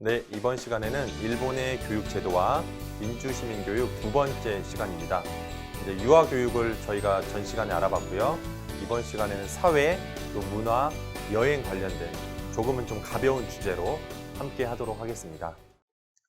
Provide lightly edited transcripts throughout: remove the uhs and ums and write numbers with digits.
네, 이번 시간에는 일본의 교육 제도와 민주시민교육 두 번째 시간입니다. 이제 유아 교육을 저희가 전 시간에 알아봤고요. 이번 시간에는 사회, 또 문화, 여행 관련된 조금은 좀 가벼운 주제로 함께 하도록 하겠습니다.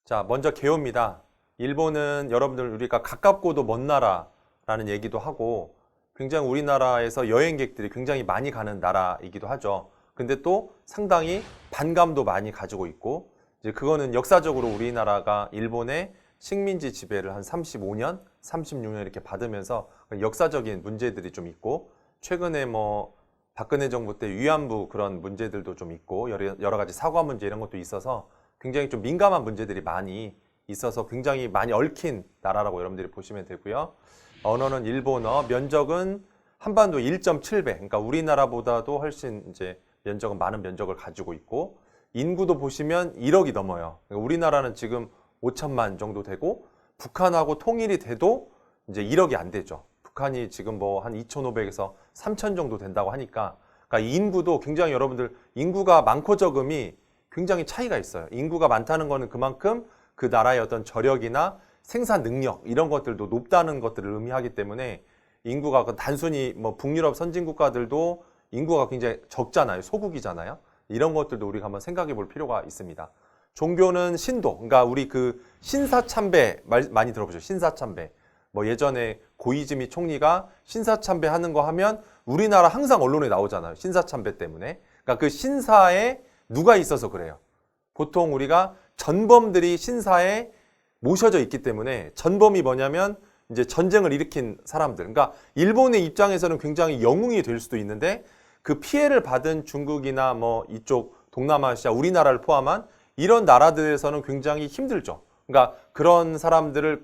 자, 먼저 개요입니다. 일본은 여러분들 우리가 가깝고도 먼 나라라는 얘기도 하고 굉장히 우리나라에서 여행객들이 굉장히 많이 가는 나라이기도 하죠. 근데 또 상당히 반감도 많이 가지고 있고 이제 그거는 역사적으로 우리나라가 일본의 식민지 지배를 한 35년, 36년 이렇게 받으면서 역사적인 문제들이 좀 있고 최근에 뭐 박근혜 정부 때 위안부 그런 문제들도 좀 있고 여러 가지 사과 문제 이런 것도 있어서 굉장히 좀 민감한 문제들이 많이 있어서 굉장히 많이 얽힌 나라라고 여러분들이 보시면 되고요. 언어는 일본어, 면적은 한반도 1.7배, 그러니까 우리나라보다도 훨씬 이제 면적은 많은 면적을 가지고 있고 인구도 보시면 1억이 넘어요. 그러니까 우리나라는 지금 5천만 정도 되고 북한하고 통일이 돼도 이제 1억이 안 되죠. 북한이 지금 뭐 한 2,500에서 3,000 정도 된다고 하니까 그러니까 인구도 굉장히 여러분들 인구가 많고 적음이 굉장히 차이가 있어요. 인구가 많다는 거는 그만큼 그 나라의 어떤 저력이나 생산 능력 이런 것들도 높다는 것들을 의미하기 때문에 인구가 단순히 뭐 북유럽 선진국가들도 인구가 굉장히 적잖아요. 소국이잖아요. 이런 것들도 우리가 한번 생각해 볼 필요가 있습니다. 종교는 신도, 그러니까 우리 그 신사참배 많이 들어보죠. 신사참배. 뭐 예전에 고이즈미 총리가 신사참배 하는 거 하면 우리나라 항상 언론에 나오잖아요. 신사참배 때문에. 그러니까 그 신사에 누가 있어서 그래요. 보통 우리가 전범들이 신사에 모셔져 있기 때문에 전범이 뭐냐면 이제 전쟁을 일으킨 사람들. 그러니까 일본의 입장에서는 굉장히 영웅이 될 수도 있는데 그 피해를 받은 중국이나 뭐 이쪽 동남아시아, 우리나라를 포함한 이런 나라들에서는 굉장히 힘들죠. 그러니까 그런 사람들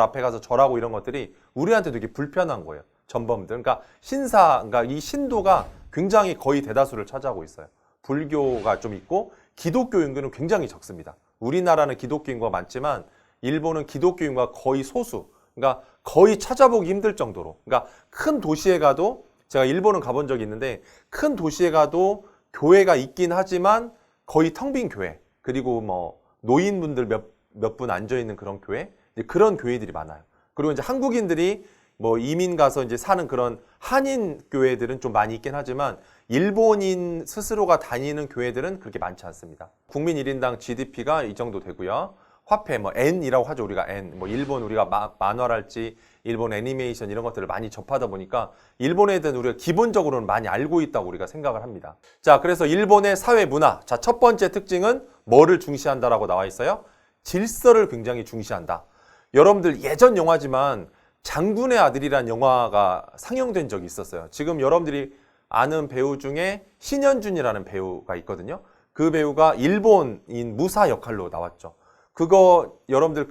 앞에 가서 절하고 이런 것들이 우리한테 되게 불편한 거예요. 전범들. 그러니까 그러니까 이 신도가 굉장히 거의 대다수를 차지하고 있어요. 불교가 좀 있고 기독교 인구는 굉장히 적습니다. 우리나라는 기독교 인구가 많지만 일본은 기독교 인구가 거의 소수. 그러니까 거의 찾아보기 힘들 정도로. 그러니까 큰 도시에 가도 제가 일본은 가본 적이 있는데 큰 도시에 가도 교회가 있긴 하지만 거의 텅 빈 교회 그리고 뭐 노인분들 몇 분 앉아있는 그런 교회 그런 교회들이 많아요. 그리고 이제 한국인들이 뭐 이민 가서 이제 사는 그런 한인 교회들은 좀 많이 있긴 하지만 일본인 스스로가 다니는 교회들은 그렇게 많지 않습니다. 국민 1인당 GDP가 이 정도 되고요. 화폐, 뭐 N이라고 하죠. 우리가 N. 뭐 일본 우리가 만화랄지 일본 애니메이션 이런 것들을 많이 접하다 보니까 일본에 대한 우리가 기본적으로는 많이 알고 있다고 우리가 생각을 합니다. 자, 그래서 일본의 사회 문화. 자, 첫 번째 특징은 뭐를 중시한다라고 나와 있어요? 질서를 굉장히 중시한다. 여러분들 예전 영화지만 장군의 아들이란 영화가 상영된 적이 있었어요. 지금 여러분들이 아는 배우 중에 신현준이라는 배우가 있거든요. 그 배우가 일본인 무사 역할로 나왔죠. 그거 여러분들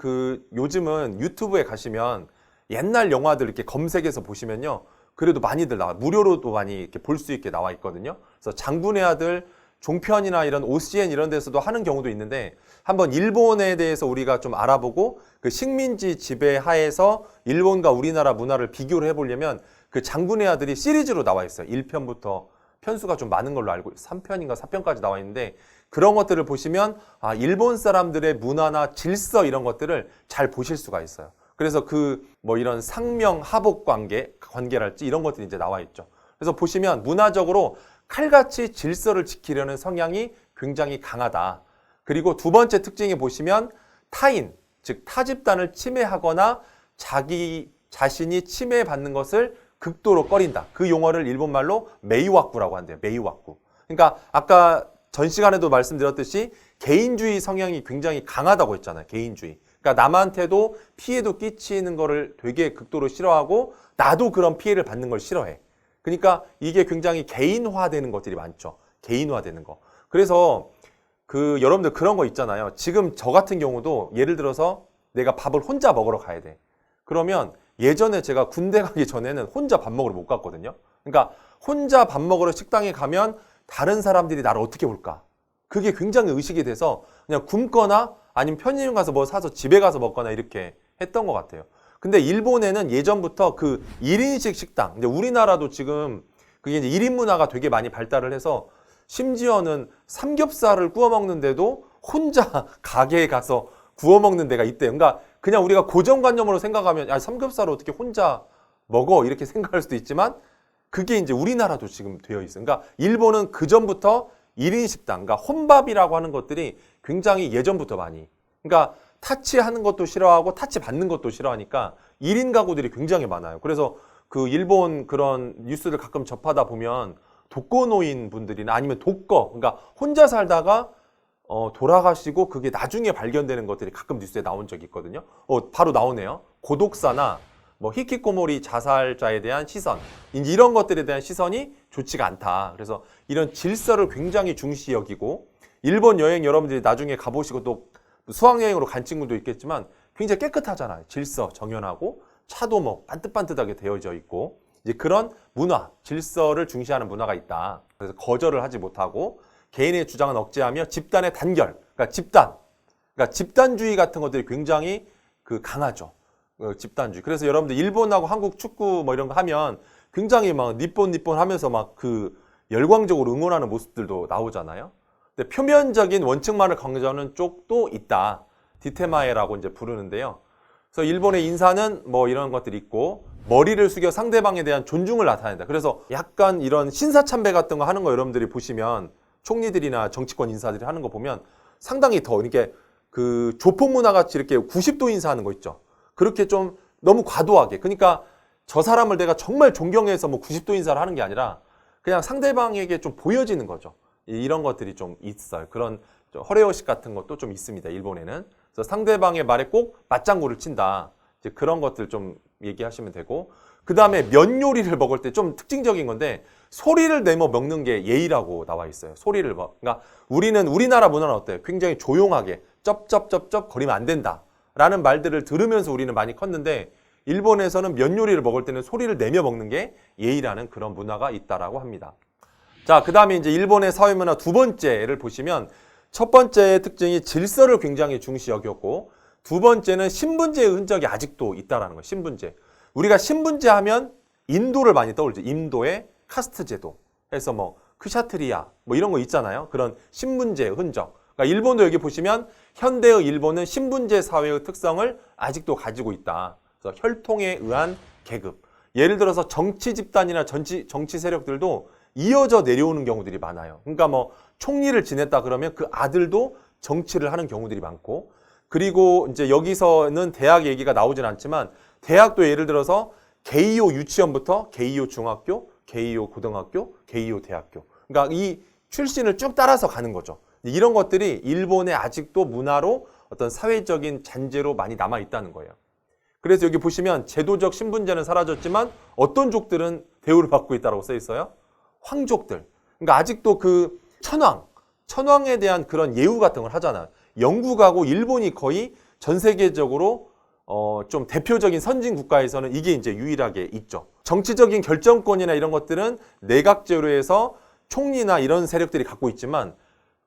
요즘은 유튜브에 가시면 옛날 영화들 이렇게 검색해서 보시면요. 그래도 많이들 나와요. 무료로도 많이 이렇게 볼 수 있게 나와 있거든요. 그래서 장군의 아들 종편이나 이런 OCN 이런 데서도 하는 경우도 있는데 한번 일본에 대해서 우리가 좀 알아보고 그 식민지 지배 하에서 일본과 우리나라 문화를 비교를 해보려면 그 장군의 아들이 시리즈로 나와 있어요. 1편부터 편수가 좀 많은 걸로 알고 3편인가 4편까지 나와 있는데 그런 것들을 보시면 일본 사람들의 문화나 질서 이런 것들을 잘 보실 수가 있어요. 그래서 뭐 이런 상명 하복 관계랄지 이런 것들이 이제 나와 있죠. 그래서 보시면 문화적으로 칼같이 질서를 지키려는 성향이 굉장히 강하다. 그리고 두 번째 특징에 보시면 타인, 즉 타 집단을 침해하거나 자기 자신이 침해받는 것을 극도로 꺼린다. 그 용어를 일본말로 메이와쿠라고 한대요. 메이와쿠. 그러니까 아까 전 시간에도 말씀드렸듯이 개인주의 성향이 굉장히 강하다고 했잖아요. 개인주의. 그러니까 남한테도 피해도 끼치는 거를 되게 극도로 싫어하고 나도 그런 피해를 받는 걸 싫어해. 그러니까 이게 굉장히 개인화되는 것들이 많죠. 개인화되는 거. 그래서 여러분들 그런 거 있잖아요. 지금 저 같은 경우도 예를 들어서 내가 밥을 혼자 먹으러 가야 돼. 그러면 예전에 제가 군대 가기 전에는 혼자 밥 먹으러 못 갔거든요. 그러니까 혼자 밥 먹으러 식당에 가면 다른 사람들이 나를 어떻게 볼까? 그게 굉장히 의식이 돼서 그냥 굶거나 아니면 편의점 가서 뭐 사서 집에 가서 먹거나 이렇게 했던 것 같아요. 근데 일본에는 예전부터 그 1인식 식당, 이제 우리나라도 지금 그게 이제 1인 문화가 되게 많이 발달을 해서 심지어는 삼겹살을 구워 먹는데도 혼자 가게에 가서 구워 먹는 데가 있대요. 그러니까 그냥 우리가 고정관념으로 생각하면 야, 삼겹살을 어떻게 혼자 먹어 이렇게 생각할 수도 있지만 그게 이제 우리나라도 지금 되어 있어요. 그러니까 일본은 그 전부터 1인 식당, 그러니까 혼밥이라고 하는 것들이 굉장히 예전부터 많이. 그러니까 타치하는 것도 싫어하고 타치 받는 것도 싫어하니까 1인 가구들이 굉장히 많아요. 그래서 그 일본 그런 뉴스를 가끔 접하다 보면 독거노인 분들이나 아니면 독거, 그러니까 혼자 살다가 돌아가시고 그게 나중에 발견되는 것들이 가끔 뉴스에 나온 적이 있거든요. 바로 나오네요. 고독사나 뭐 히키코모리 자살자에 대한 시선, 이런 것들에 대한 시선이 좋지가 않다. 그래서 이런 질서를 굉장히 중시 여기고 일본 여행 여러분들이 나중에 가보시고 또 수학여행으로 간 친구도 있겠지만 굉장히 깨끗하잖아요. 질서 정연하고 차도 뭐 반듯반듯하게 되어져 있고 이제 그런 문화, 질서를 중시하는 문화가 있다. 그래서 거절을 하지 못하고 개인의 주장은 억제하며 집단의 단결, 그러니까 집단주의 같은 것들이 굉장히 강하죠. 집단주의. 그래서 여러분들 일본하고 한국 축구 뭐 이런 거 하면 굉장히 막 니폰 하면서 막 열광적으로 응원하는 모습들도 나오잖아요. 근데 표면적인 원칙만을 강조하는 쪽도 있다. 디테마에라고 이제 부르는데요. 그래서 일본의 인사는 뭐 이런 것들이 있고 머리를 숙여 상대방에 대한 존중을 나타낸다. 그래서 약간 이런 신사참배 같은 거 하는 거 여러분들이 보시면 총리들이나 정치권 인사들이 하는 거 보면 상당히 더 이렇게 조폭 문화 같이 이렇게 90도 인사하는 거 있죠. 그렇게 좀 너무 과도하게. 그러니까 저 사람을 내가 정말 존경해서 뭐 90도 인사를 하는 게 아니라 그냥 상대방에게 좀 보여지는 거죠. 이런 것들이 좀 있어요. 그런 허례허식 같은 것도 좀 있습니다. 일본에는. 그래서 상대방의 말에 꼭 맞장구를 친다. 이제 그런 것들 좀 얘기하시면 되고, 그 다음에 면 요리를 먹을 때 좀 특징적인 건데 소리를 내며 먹는 게 예의라고 나와 있어요. 소리를 그러니까 우리나라 문화는 어때요? 굉장히 조용하게 쩝쩝쩝쩝 거리면 안 된다 라는 말들을 들으면서 우리는 많이 컸는데 일본에서는 면 요리를 먹을 때는 소리를 내며 먹는 게 예의라는 그런 문화가 있다라고 합니다. 자, 그 다음에 이제 일본의 사회문화 두 번째를 보시면 첫 번째의 특징이 질서를 굉장히 중시 여겼고 두 번째는 신분제의 흔적이 아직도 있다라는 거예요. 신분제. 우리가 신분제 하면 인도를 많이 떠올리죠. 인도의 카스트 제도 해서 뭐 크샤트리아 뭐 이런 거 있잖아요. 그런 신분제의 흔적. 그러니까 일본도 여기 보시면 현대의 일본은 신분제 사회의 특성을 아직도 가지고 있다. 그래서 혈통에 의한 계급. 예를 들어서 정치 집단이나 정치 세력들도 이어져 내려오는 경우들이 많아요. 그러니까 뭐 총리를 지냈다 그러면 그 아들도 정치를 하는 경우들이 많고, 그리고 이제 여기서는 대학 얘기가 나오진 않지만 대학도 예를 들어서 게이오 유치원부터 게이오 중학교, 게이오 고등학교, 게이오 대학교. 그러니까 이 출신을 쭉 따라서 가는 거죠. 이런 것들이 일본에 아직도 문화로 어떤 사회적인 잔재로 많이 남아 있다는 거예요. 그래서 여기 보시면 제도적 신분제는 사라졌지만 어떤 족들은 대우를 받고 있다고 써 있어요? 황족들. 그러니까 아직도 천황에 대한 그런 예우 같은 걸 하잖아요. 영국하고 일본이 거의 전 세계적으로 좀 대표적인 선진 국가에서는 이게 이제 유일하게 있죠. 정치적인 결정권이나 이런 것들은 내각제로 해서 총리나 이런 세력들이 갖고 있지만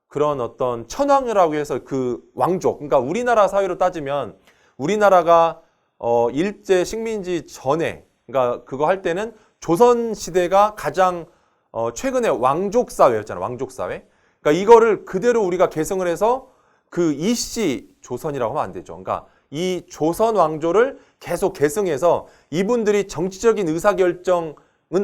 그런 어떤 천황이라고 해서 그 왕족, 그러니까 우리나라 사회로 따지면 우리나라가 일제 식민지 전에, 그러니까 그거 할 때는 조선 시대가 가장 최근에 왕족 사회였잖아요. 왕족 사회. 그러니까 이거를 그대로 우리가 계승을 해서 그 이씨 조선이라고 하면 안 되죠. 그러니까 이 조선 왕조를 계속 계승해서 이분들이 정치적인 의사결정은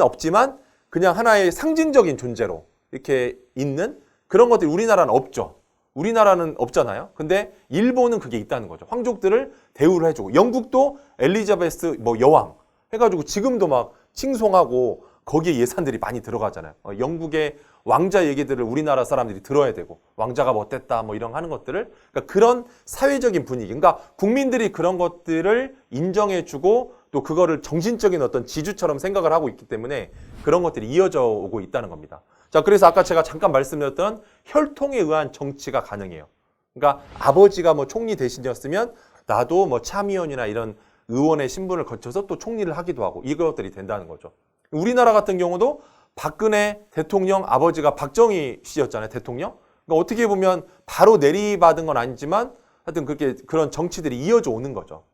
없지만 그냥 하나의 상징적인 존재로 이렇게 있는 그런 것들이 우리나라는 없죠. 우리나라는 없잖아요. 근데 일본은 그게 있다는 거죠. 황족들을 대우를 해주고, 영국도 엘리자베스 뭐 여왕 해가지고 지금도 막 칭송하고 거기에 예산들이 많이 들어가잖아요. 영국의 왕자 얘기들을 우리나라 사람들이 들어야 되고, 왕자가 뭐 어땠다 뭐 이런 하는 것들을, 그러니까 그런 사회적인 분위기, 그러니까 국민들이 그런 것들을 인정해주고 또 그거를 정신적인 어떤 지주처럼 생각을 하고 있기 때문에 그런 것들이 이어져 오고 있다는 겁니다. 자, 그래서 아까 제가 잠깐 말씀드렸던 혈통에 의한 정치가 가능해요. 그러니까 아버지가 뭐 총리 대신이었으면 나도 뭐 참의원이나 이런 의원의 신분을 거쳐서 또 총리를 하기도 하고 이것들이 된다는 거죠. 우리나라 같은 경우도 박근혜 대통령 아버지가 박정희 씨였잖아요. 대통령. 그러니까 어떻게 보면 바로 내리받은 건 아니지만 하여튼 그렇게 그런 정치들이 이어져 오는 거죠.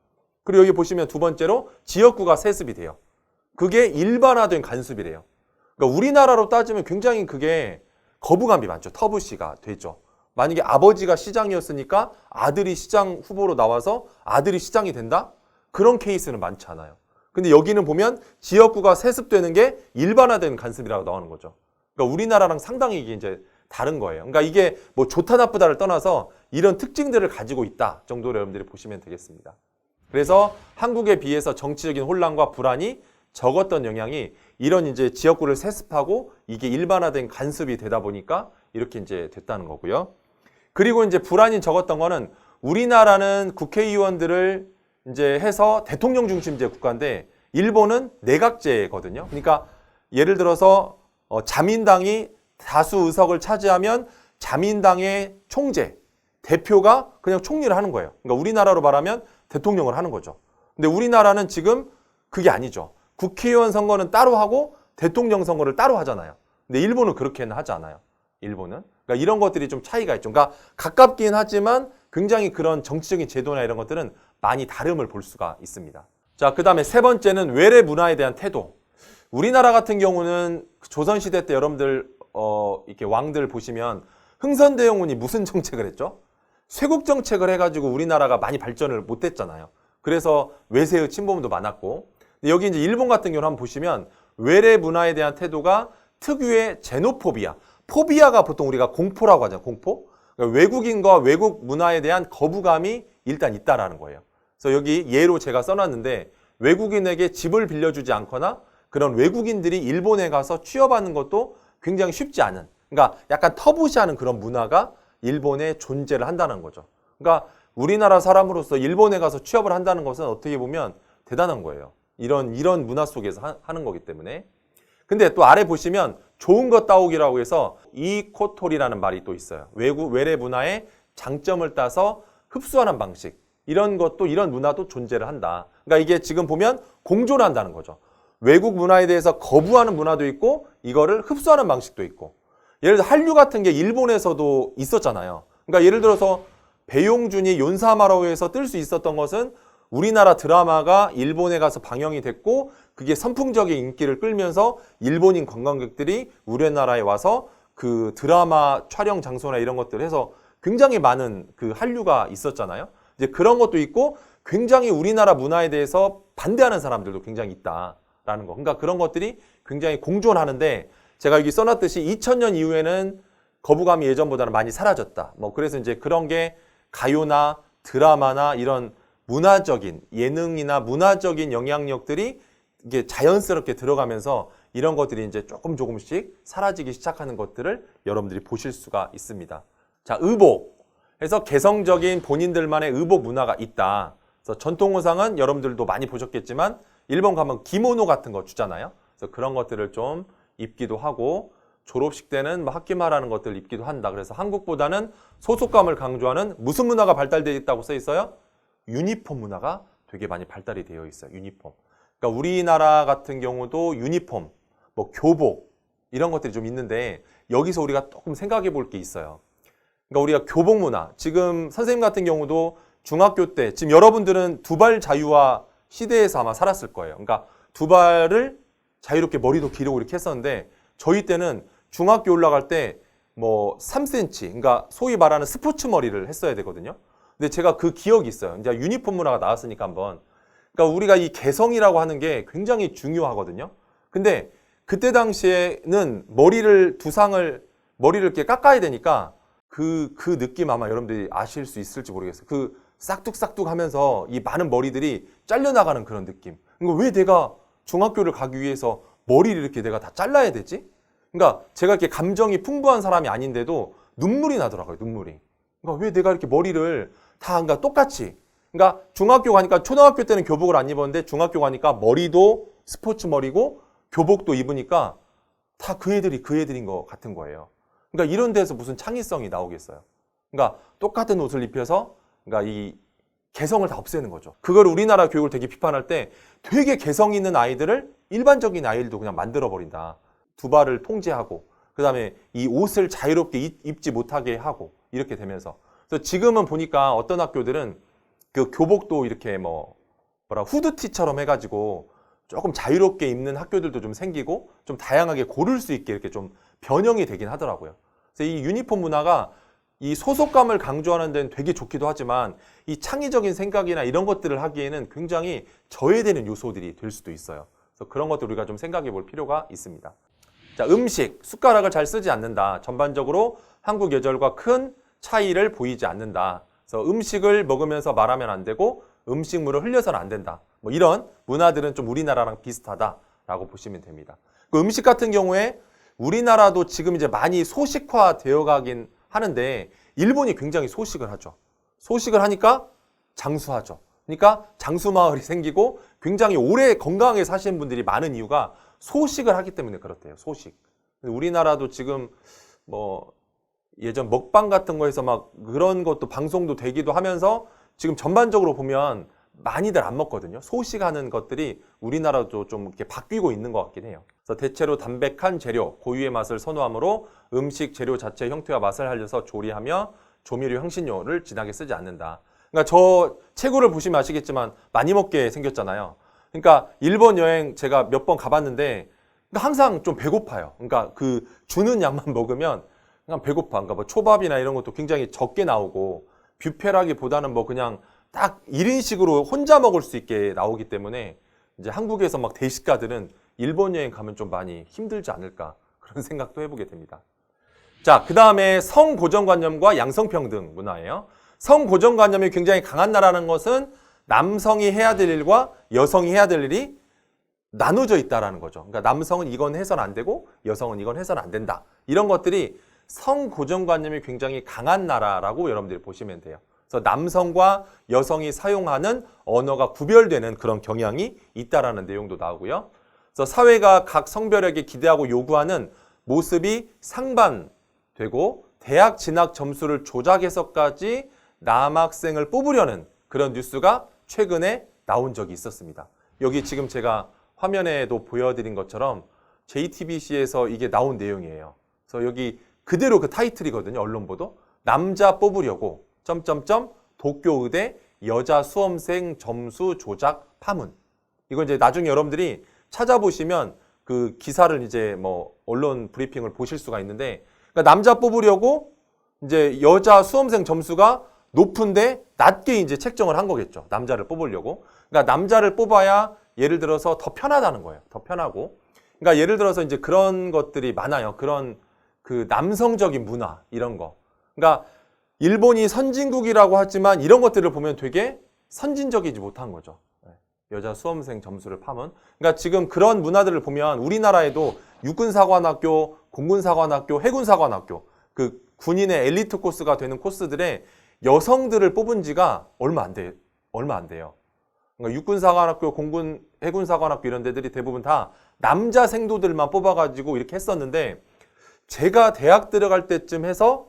그리고 여기 보시면 두 번째로 지역구가 세습이 돼요. 그게 일반화된 간습이래요. 그러니까 우리나라로 따지면 굉장히 그게 거부감이 많죠. 터부시가 되죠. 만약에 아버지가 시장이었으니까 아들이 시장 후보로 나와서 아들이 시장이 된다? 그런 케이스는 많지 않아요. 근데 여기는 보면 지역구가 세습되는 게 일반화된 간습이라고 나오는 거죠. 그러니까 우리나라랑 상당히 이게 이제 다른 거예요. 그러니까 이게 뭐 좋다 나쁘다를 떠나서 이런 특징들을 가지고 있다 정도로 여러분들이 보시면 되겠습니다. 그래서 한국에 비해서 정치적인 혼란과 불안이 적었던 영향이 이런 이제 지역구를 세습하고 이게 일반화된 간습이 되다 보니까 이렇게 이제 됐다는 거고요. 그리고 이제 불안이 적었던 거는 우리나라는 국회의원들을 이제 해서 대통령 중심제 국가인데 일본은 내각제거든요. 그러니까 예를 들어서 자민당이 다수 의석을 차지하면 자민당의 총재, 대표가 그냥 총리를 하는 거예요. 그러니까 우리나라로 말하면 대통령을 하는 거죠. 근데 우리나라는 지금 그게 아니죠. 국회의원 선거는 따로 하고 대통령 선거를 따로 하잖아요. 근데 일본은 그렇게는 하지 않아요. 일본은. 그러니까 이런 것들이 좀 차이가 있죠. 그러니까 가깝긴 하지만 굉장히 그런 정치적인 제도나 이런 것들은 많이 다름을 볼 수가 있습니다. 자, 그 다음에 세 번째는 외래 문화에 대한 태도. 우리나라 같은 경우는 조선시대 때 여러분들 이렇게 왕들 보시면 흥선대원군이 무슨 정책을 했죠? 쇄국 정책을 해가지고 우리나라가 많이 발전을 못했잖아요. 그래서 외세의 침범도 많았고, 여기 이제 일본 같은 경우는 한번 보시면 외래 문화에 대한 태도가 특유의 제노포비아. 포비아가 보통 우리가 공포라고 하잖아요. 공포. 그러니까 외국인과 외국 문화에 대한 거부감이 일단 있다라는 거예요. 그래서 여기 예로 제가 써놨는데 외국인에게 집을 빌려주지 않거나 그런 외국인들이 일본에 가서 취업하는 것도 굉장히 쉽지 않은, 그러니까 약간 터부시하는 그런 문화가 일본에 존재를 한다는 거죠. 그러니까 우리나라 사람으로서 일본에 가서 취업을 한다는 것은 어떻게 보면 대단한 거예요. 이런 문화 속에서 하는 거기 때문에. 근데 또 아래 보시면 좋은 것 따오기라고 해서 이코토리라는 말이 또 있어요. 외래 문화의 장점을 따서 흡수하는 방식. 이런 것도, 이런 문화도 존재를 한다. 그러니까 이게 지금 보면 공존을 한다는 거죠. 외국 문화에 대해서 거부하는 문화도 있고 이거를 흡수하는 방식도 있고. 예를 들어 한류 같은 게 일본에서도 있었잖아요. 그러니까 예를 들어서 배용준이 연사마라오에서 뜰 수 있었던 것은 우리나라 드라마가 일본에 가서 방영이 됐고 그게 선풍적인 인기를 끌면서 일본인 관광객들이 우리나라에 와서 그 드라마 촬영 장소나 이런 것들을 해서 굉장히 많은 그 한류가 있었잖아요. 이제 그런 것도 있고 굉장히 우리나라 문화에 대해서 반대하는 사람들도 굉장히 있다라는 거. 그러니까 그런 것들이 굉장히 공존하는데 제가 여기 써놨듯이 2000년 이후에는 거부감이 예전보다는 많이 사라졌다. 뭐 그래서 이제 그런 게 가요나 드라마나 이런 문화적인 예능이나 문화적인 영향력들이 이게 자연스럽게 들어가면서 이런 것들이 이제 조금씩 사라지기 시작하는 것들을 여러분들이 보실 수가 있습니다. 자, 의복. 그래서 개성적인 본인들만의 의복 문화가 있다. 그래서 전통 의상은 여러분들도 많이 보셨겠지만 일본 가면 기모노 같은 거 주잖아요. 그래서 그런 것들을 좀 입기도 하고 졸업식 때는 뭐 학기말하는 것들 입기도 한다. 그래서 한국보다는 소속감을 강조하는 무슨 문화가 발달되어 있다고 써 있어요? 유니폼 문화가 되게 많이 발달이 되어 있어요. 유니폼. 그러니까 우리나라 같은 경우도 유니폼, 뭐 교복 이런 것들이 좀 있는데 여기서 우리가 조금 생각해 볼 게 있어요. 그러니까 우리가 교복 문화, 지금 선생님 같은 경우도 중학교 때 지금 여러분들은 두발 자유화 시대에서 아마 살았을 거예요. 그러니까 두발을 자유롭게 머리도 기르고 이렇게 했었는데 저희 때는 중학교 올라갈 때 뭐 3cm, 그러니까 소위 말하는 스포츠 머리를 했어야 되거든요. 근데 제가 그 기억이 있어요. 이제 유니폼 문화가 나왔으니까 한번. 그러니까 우리가 이 개성이라고 하는 게 굉장히 중요하거든요. 근데 그때 당시에는 머리를 이렇게 깎아야 되니까 그 느낌 아마 여러분들이 아실 수 있을지 모르겠어요. 그 싹둑싹둑 하면서 이 많은 머리들이 잘려나가는 그런 느낌. 그러니까 왜 내가 중학교를 가기 위해서 머리를 이렇게 내가 다 잘라야 되지? 그러니까 제가 이렇게 감정이 풍부한 사람이 아닌데도 눈물이 나더라고요, 눈물이. 그러니까 왜 내가 이렇게 머리를 다 그러니까 똑같이. 그러니까 중학교 가니까 초등학교 때는 교복을 안 입었는데 중학교 가니까 머리도 스포츠 머리고 교복도 입으니까 다 그 애들인 것 같은 거예요. 그러니까 이런 데서 무슨 창의성이 나오겠어요. 그러니까 똑같은 옷을 입혀서 그러니까 이 개성을 다 없애는 거죠. 그걸 우리나라 교육을 되게 비판할 때 되게 개성 있는 아이들을 일반적인 아이들도 그냥 만들어버린다. 두발을 통제하고 그다음에 이 옷을 자유롭게 입지 못하게 하고 이렇게 되면서 그래서 지금은 보니까 어떤 학교들은 그 교복도 이렇게 후드티처럼 해가지고 조금 자유롭게 입는 학교들도 좀 생기고 좀 다양하게 고를 수 있게 이렇게 좀 변형이 되긴 하더라고요. 그래서 이 유니폼 문화가 이 소속감을 강조하는 데는 되게 좋기도 하지만 이 창의적인 생각이나 이런 것들을 하기에는 굉장히 저해되는 요소들이 될 수도 있어요. 그래서 그런 것들 우리가 좀 생각해 볼 필요가 있습니다. 자, 음식, 숟가락을 잘 쓰지 않는다. 전반적으로 한국 예절과 큰 차이를 보이지 않는다. 그래서 음식을 먹으면서 말하면 안 되고 음식물을 흘려서는 안 된다. 뭐 이런 문화들은 좀 우리나라랑 비슷하다라고 보시면 됩니다. 그 음식 같은 경우에 우리나라도 지금 이제 많이 소식화 되어 가긴 하는데 일본이 굉장히 소식을 하죠. 소식을 하니까 장수하죠. 그러니까 장수마을이 생기고 굉장히 오래 건강하게 사시는 분들이 많은 이유가 소식을 하기 때문에 그렇대요. 소식. 우리나라도 지금 뭐 예전 먹방 같은 거에서 막 그런 것도 방송도 되기도 하면서 지금 전반적으로 보면 많이들 안 먹거든요. 소식하는 것들이 우리나라도 좀 이렇게 바뀌고 있는 것 같긴 해요. 그래서 대체로 담백한 재료, 고유의 맛을 선호하므로 음식 재료 자체의 형태와 맛을 알려서 조리하며 조미료, 향신료를 진하게 쓰지 않는다. 그러니까 저 체구를 보시면 아시겠지만 많이 먹게 생겼잖아요. 그러니까 일본 여행 제가 몇 번 가봤는데 항상 좀 배고파요. 그러니까 그 주는 양만 먹으면 그냥 배고파. 그러니까 뭐 초밥이나 이런 것도 굉장히 적게 나오고 뷔페라기보다는 뭐 그냥 딱 1인식으로 혼자 먹을 수 있게 나오기 때문에 이제 한국에서 막 대식가들은 일본 여행 가면 좀 많이 힘들지 않을까 그런 생각도 해보게 됩니다. 자, 그 다음에 성고정관념과 양성평등 문화예요. 성고정관념이 굉장히 강한 나라는 것은 남성이 해야 될 일과 여성이 해야 될 일이 나눠져 있다라는 거죠. 그러니까 남성은 이건 해서는 안 되고 여성은 이건 해서는 안 된다. 이런 것들이 성고정관념이 굉장히 강한 나라라고 여러분들이 보시면 돼요. 그래서 남성과 여성이 사용하는 언어가 구별되는 그런 경향이 있다라는 내용도 나오고요. 그래서 사회가 각 성별에게 기대하고 요구하는 모습이 상반되고 대학 진학 점수를 조작해서까지 남학생을 뽑으려는 그런 뉴스가 최근에 나온 적이 있었습니다. 여기 지금 제가 화면에도 보여드린 것처럼 JTBC에서 이게 나온 내용이에요. 그래서 여기 그대로 그 타이틀이거든요. 언론 보도. 남자 뽑으려고 도쿄의대 여자 수험생 점수 조작 파문. 이거 이제 나중에 여러분들이 찾아보시면 그 기사를 이제 뭐 언론 브리핑을 보실 수가 있는데, 그러니까 남자 뽑으려고 이제 여자 수험생 점수가 높은데 낮게 이제 책정을 한 거겠죠. 남자를 뽑으려고. 그러니까 남자를 뽑아야 예를 들어서 더 편하다는 거예요. 더 편하고. 그러니까 예를 들어서 이제 그런 것들이 많아요. 그런 그 남성적인 문화 이런 거. 그러니까 일본이 선진국이라고 하지만 이런 것들을 보면 되게 선진적이지 못한 거죠. 여자 수험생 점수를 파면. 그러니까 지금 그런 문화들을 보면 우리나라에도 육군사관학교, 공군사관학교, 해군사관학교 그 군인의 엘리트 코스가 되는 코스들에 여성들을 뽑은 지가 얼마 안 돼요. 그러니까 육군사관학교, 공군, 해군사관학교 이런 데들이 대부분 다 남자 생도들만 뽑아가지고 이렇게 했었는데 제가 대학 들어갈 때쯤 해서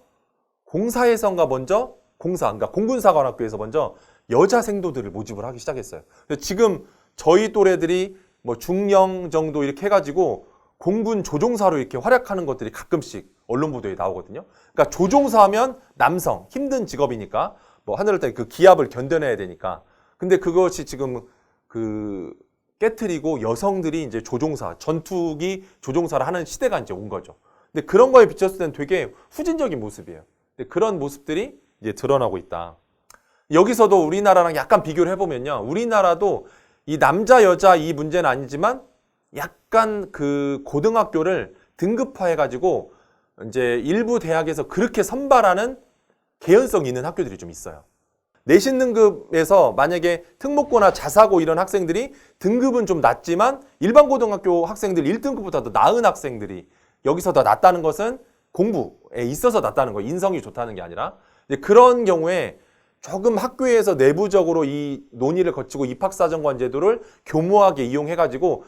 공사에선가 먼저 그러니까 공군사관학교에서 먼저 여자 생도들을 모집을 하기 시작했어요. 지금 저희 또래들이 뭐 중령 정도 이렇게 해가지고 공군 조종사로 이렇게 활약하는 것들이 가끔씩 언론 보도에 나오거든요. 그러니까 조종사 하면 남성, 힘든 직업이니까 뭐 하늘을 때 그 기압을 견뎌내야 되니까. 근데 그것이 지금 그 깨트리고 여성들이 이제 조종사, 전투기 조종사를 하는 시대가 이제 온 거죠. 근데 그런 거에 비쳤을 때는 되게 후진적인 모습이에요. 근데 그런 모습들이 이제 드러나고 있다. 여기서도 우리나라랑 약간 비교를 해보면요. 우리나라도 이 남자, 여자 이 문제는 아니지만 약간 그 고등학교를 등급화해가지고 이제 일부 대학에서 그렇게 선발하는 개연성 있는 학교들이 좀 있어요. 내신 등급에서 만약에 특목고나 자사고 이런 학생들이 등급은 좀 낮지만 일반 고등학교 학생들 1등급보다 더 나은 학생들이 여기서 더 낫다는 것은 공부에 있어서 낫다는 거예요. 인성이 좋다는 게 아니라. 그런 경우에 조금 학교에서 내부적으로 이 논의를 거치고 입학사정관 제도를 교모하게 이용해가지고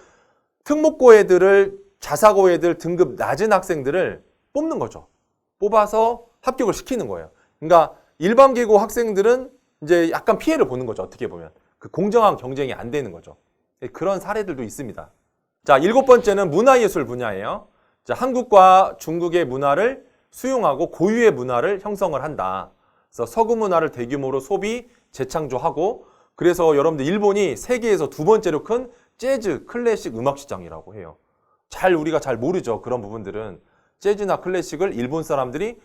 특목고 애들을 자사고 애들 등급 낮은 학생들을 뽑는 거죠. 뽑아서 합격을 시키는 거예요. 그러니까 일반 계고 학생들은 이제 약간 피해를 보는 거죠. 어떻게 보면. 그 공정한 경쟁이 안 되는 거죠. 그런 사례들도 있습니다. 자, 7번째는 문화예술 분야예요. 자, 한국과 중국의 문화를 수용하고 고유의 문화를 형성을 한다. 그래서 서구 문화를 대규모로 소비, 재창조하고 그래서 여러분들 일본이 세계에서 2번째로 큰 재즈, 클래식 음악 시장이라고 해요. 우리가 잘 모르죠. 그런 부분들은. 재즈나 클래식을 일본 사람들이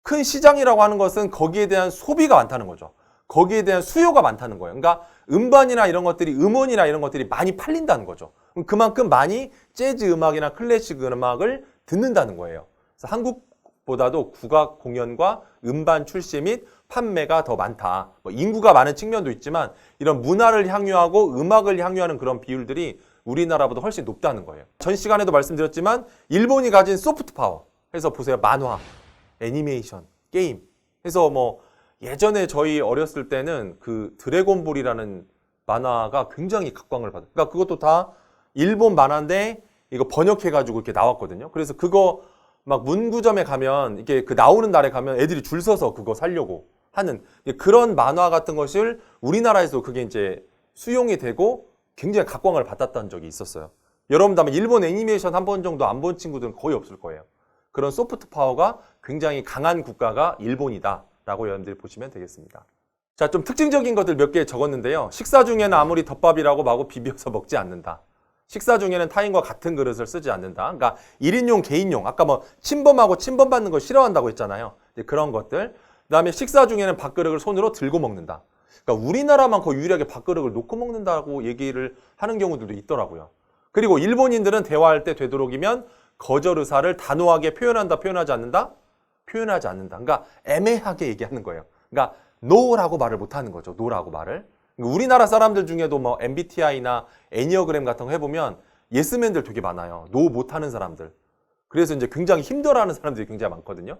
큰 시장이라고 하는 것은 거기에 대한 소비가 많다는 거죠. 거기에 대한 수요가 많다는 거예요. 그러니까 음반이나 이런 것들이, 음원이나 이런 것들이 많이 팔린다는 거죠. 그만큼 많이 재즈 음악이나 클래식 음악을 듣는다는 거예요. 그래서 한국보다도 국악 공연과 음반 출시 및 판매가 더 많다. 뭐 인구가 많은 측면도 있지만 이런 문화를 향유하고 음악을 향유하는 그런 비율들이 우리나라보다 훨씬 높다는 거예요. 전 시간에도 말씀드렸지만 일본이 가진 소프트 파워 해서 보세요. 만화, 애니메이션, 게임 해서 뭐 예전에 저희 어렸을 때는 그 드래곤볼이라는 만화가 굉장히 각광을 받아요. 그러니까 그것도 다 일본 만화인데 이거 번역해가지고 이렇게 나왔거든요. 그래서 그거 막 문구점에 가면 이게 그 나오는 날에 가면 애들이 줄 서서 그거 사려고 하는 그런 만화 같은 것을 우리나라에서 그게 이제 수용이 되고 굉장히 각광을 받았다는 적이 있었어요. 여러분도 아마 일본 애니메이션 한 번 정도 안 본 친구들은 거의 없을 거예요. 그런 소프트 파워가 굉장히 강한 국가가 일본이다 라고 여러분들이 보시면 되겠습니다. 자, 좀 특징적인 것들 몇 개 적었는데요. 식사 중에는 아무리 덮밥이라고 마구 비벼서 먹지 않는다. 식사 중에는 타인과 같은 그릇을 쓰지 않는다. 그러니까 1인용, 개인용. 아까 뭐 침범하고 침범받는 거 싫어한다고 했잖아요. 그런 것들. 그다음에 식사 중에는 밥그릇을 손으로 들고 먹는다. 그러니까 우리나라만 거의 유일하게 밥그릇을 놓고 먹는다고 얘기를 하는 경우들도 있더라고요. 그리고 일본인들은 대화할 때 되도록이면 거절 의사를 단호하게 표현한다, 표현하지 않는다? 표현하지 않는다. 그러니까 애매하게 얘기하는 거예요. 그러니까 no라고 말을 못하는 거죠. no라고 말을. 우리나라 사람들 중에도 뭐 MBTI나 애니어그램 같은 거 해보면 예스맨들 되게 많아요. no 못하는 사람들. 그래서 이제 굉장히 힘들어하는 사람들이 굉장히 많거든요.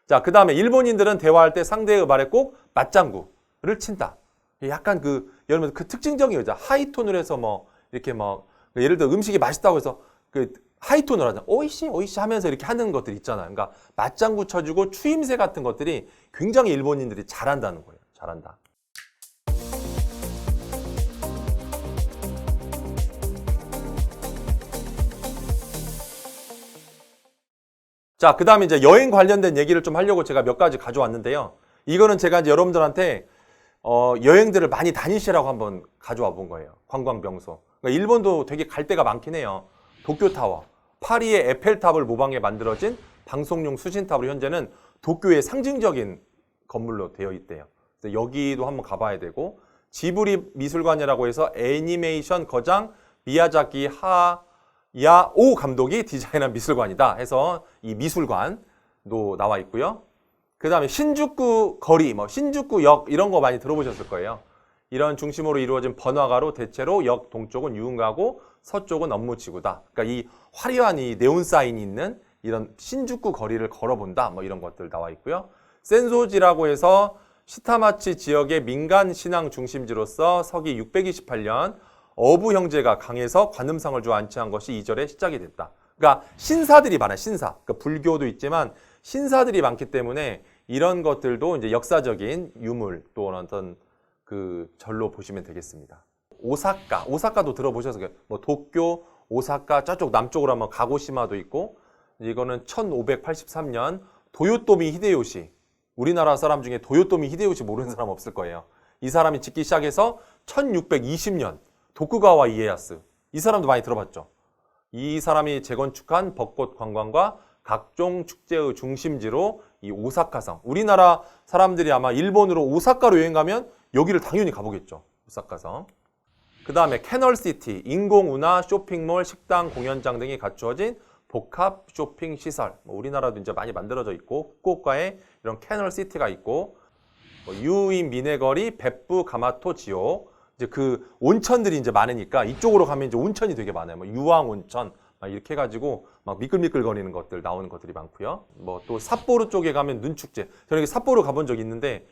자, 그 다음에 일본인들은 대화할 때 상대의 말에 꼭 맞장구를 친다. 약간 그 여러분 그 특징적인 거죠. 하이톤을 해서 뭐 이렇게 뭐 예를 들어 음식이 맛있다고 해서 그 하이톤을 하잖아. 오이시 오이시 하면서 이렇게 하는 것들 있잖아요. 그러니까 맞장구 쳐주고 추임새 같은 것들이 굉장히 일본인들이 잘한다는 거예요. 잘한다. 자, 그 다음에 이제 여행 관련된 얘기를 좀 하려고 제가 몇 가지 가져왔는데요. 이거는 제가 이제 여러분들한테 여행들을 많이 다니시라고 한번 가져와 본 거예요. 관광 명소. 그러니까 일본도 되게 갈 데가 많긴 해요. 도쿄타워, 파리의 에펠탑을 모방해 만들어진 방송용 수신탑으로 현재는 도쿄의 상징적인 건물로 되어 있대요. 그래서 여기도 한번 가봐야 되고, 지브리 미술관이라고 해서 애니메이션 거장 미야자키 하야오 감독이 디자인한 미술관이다 해서 이 미술관도 나와 있고요. 그 다음에 신주쿠 거리, 뭐 신주쿠역 이런 거 많이 들어보셨을 거예요. 이런 중심으로 이루어진 번화가로 대체로 역 동쪽은 유흥가고 서쪽은 업무지구다. 그러니까 이 화려한 이 네온 사인이 있는 이런 신주쿠 거리를 걸어본다. 뭐 이런 것들 나와 있고요. 센소지라고 해서 시타마치 지역의 민간 신앙 중심지로서 서기 628년 어부 형제가 강에서 관음상을 주어 안치한 것이 이 절에 시작이 됐다. 그러니까 신사들이 많아요. 신사. 그러니까 불교도 있지만 신사들이 많기 때문에 이런 것들도 이제 역사적인 유물 또 어떤 그 절로 보시면 되겠습니다. 오사카도 들어보셨어요. 뭐 도쿄, 오사카 저쪽 남쪽으로 하면 가고시마도 있고, 이거는 1583년 도요토미 히데요시, 우리나라 사람 중에 도요토미 히데요시 모르는 사람 없을 거예요. 이 사람이 짓기 시작해서 1620년 도쿠가와 이에야스, 이 사람도 많이 들어봤죠. 이 사람이 재건축한 벚꽃 관광과 각종 축제의 중심지로 이 오사카성, 우리나라 사람들이 아마 일본으로 오사카로 여행 가면 여기를 당연히 가보겠죠. 오사카성. 그 다음에 캐널시티, 인공운하, 쇼핑몰, 식당, 공연장 등이 갖추어진 복합 쇼핑 시설. 뭐 우리나라도 이제 많이 만들어져 있고, 후쿠오카에 이런 캐널시티가 있고, 유인 미네거리, 베프, 가마토, 지오. 이제 그 온천들이 이제 많으니까 이쪽으로 가면 이제 온천이 되게 많아요. 뭐 유황 온천 막 이렇게 해가지고 막 미끌미끌 거리는 것들 나오는 것들이 많고요. 뭐 또 삿포로 쪽에 가면 눈 축제. 저는 삿포로 가본 적이 있는데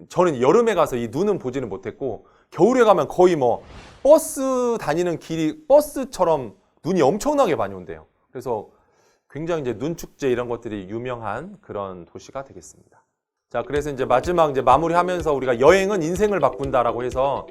저는 여름에 가서 이 눈은 보지는 못했고 겨울에 가면 거의 뭐 버스 다니는 길이 버스처럼 눈이 엄청나게 많이 온대요. 그래서 굉장히 이제 눈 축제 이런 것들이 유명한 그런 도시가 되겠습니다. 자, 그래서 이제 마지막 이제 마무리하면서 우리가 여행은 인생을 바꾼다라고 해서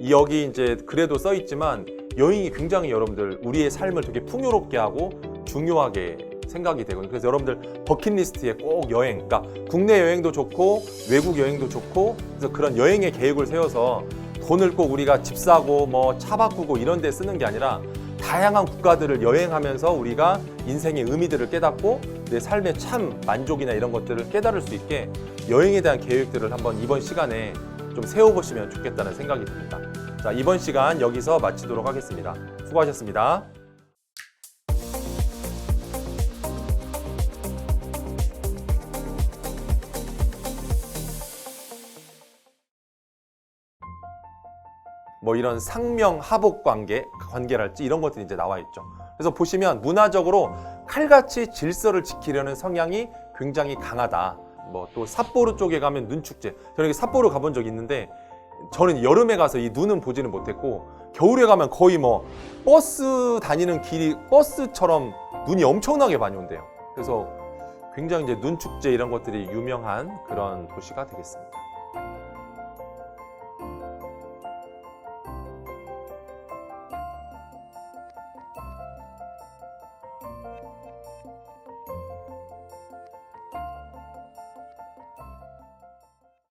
여기 이제 글에도 써 있지만 여행이 굉장히 여러분들 우리의 삶을 되게 풍요롭게 하고 중요하게 생각이 되거든요. 그래서 여러분들 버킷리스트에 꼭 여행, 그러니까 국내 여행도 좋고 외국 여행도 좋고, 그래서 그런 여행의 계획을 세워서 돈을 꼭 우리가 집 사고 뭐 차 바꾸고 이런 데 쓰는 게 아니라 다양한 국가들을 여행하면서 우리가 인생의 의미들을 깨닫고 내 삶의 참 만족이나 이런 것들을 깨달을 수 있게 여행에 대한 계획들을 한번 이번 시간에 좀 세워보시면 좋겠다는 생각이 듭니다. 자, 이번 시간 여기서 마치도록 하겠습니다. 수고하셨습니다. 뭐 이런 상명 하복 관계랄지 이런 것들이 이제 나와 있죠. 그래서 보시면 문화적으로 칼같이 질서를 지키려는 성향이 굉장히 강하다. 뭐 또 삿포로 쪽에 가면 눈축제. 저는 삿포로 가본 적이 있는데 저는 여름에 가서 이 눈은 보지는 못했고 겨울에 가면 거의 뭐 버스 다니는 길이 버스처럼 눈이 엄청나게 많이 온대요. 그래서 굉장히 이제 눈축제 이런 것들이 유명한 그런 도시가 되겠습니다.